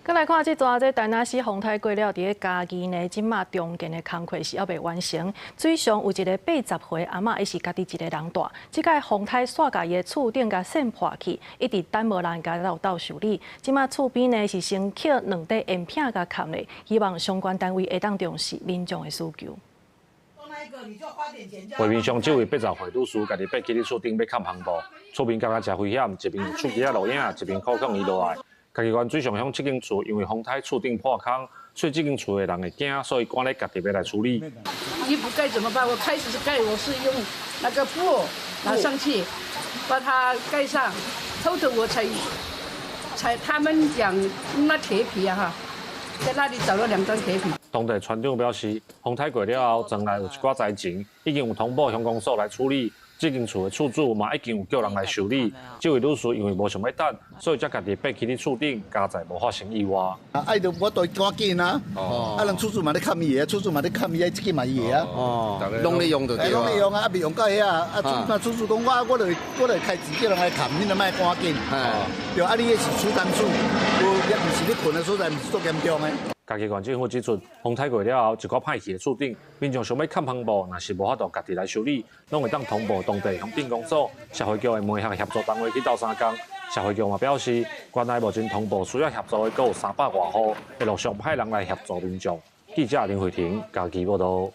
再来看这段这台南市风台过了，伫咧嘉义呢，即马中间的工课是还未完成。水上有一个80岁阿嬷，伊是家己一个人住。即个风台煞甲伊的厝顶甲扇破去，一直等无人甲老到修理。即马厝边呢是先捡2块烟片甲砍咧，希望相关单位会当重视民众的需求。画面上，这位80岁女士家己爬起咧厝顶要砍篷布，厝边感觉真危险，一边手机啊录影，一边靠向伊落来。家己员水上向这间厝，因为风台厝顶破空，所以这间厝的人会惊，所以赶咧家己要来处理。衣服该怎么办？我开始盖，我是用那个布拿上去，把它盖上，后头我才他们讲那铁皮啊哈，在那里找了2张铁皮。当地村长表示，风台过了后，庄内有一寡灾情，已经有通报乡公所来处理。这间厝的厝主嘛已经有叫人来修理。这位女士因为无想要等，所以才家己爬起咧厝顶，加在无发生意外。爱着我都赶紧啊！啊，人厝主嘛咧砍伊个，厝主嘛咧砍伊个，这个嘛伊个啊。哦，拢咧用着对。拢咧用啊，啊未用到遐啊！啊，厝主讲我来开钱叫人来砍，你著莫赶紧。对，啊，你迄是厝当厝，也毋是你困的所在，毋是足严重的。嘉义县政府指出，风台过了后，一个歹去的厝顶，民众想要砍篷布，若是无法度家己来修理，拢会当通报当地乡镇公所、社会局的门项协作单位去斗相共。社会局嘛表示，原来目前通报需要协助的阁有300多户，会陆续派人来协助民众。记者林慧婷，嘉义报道。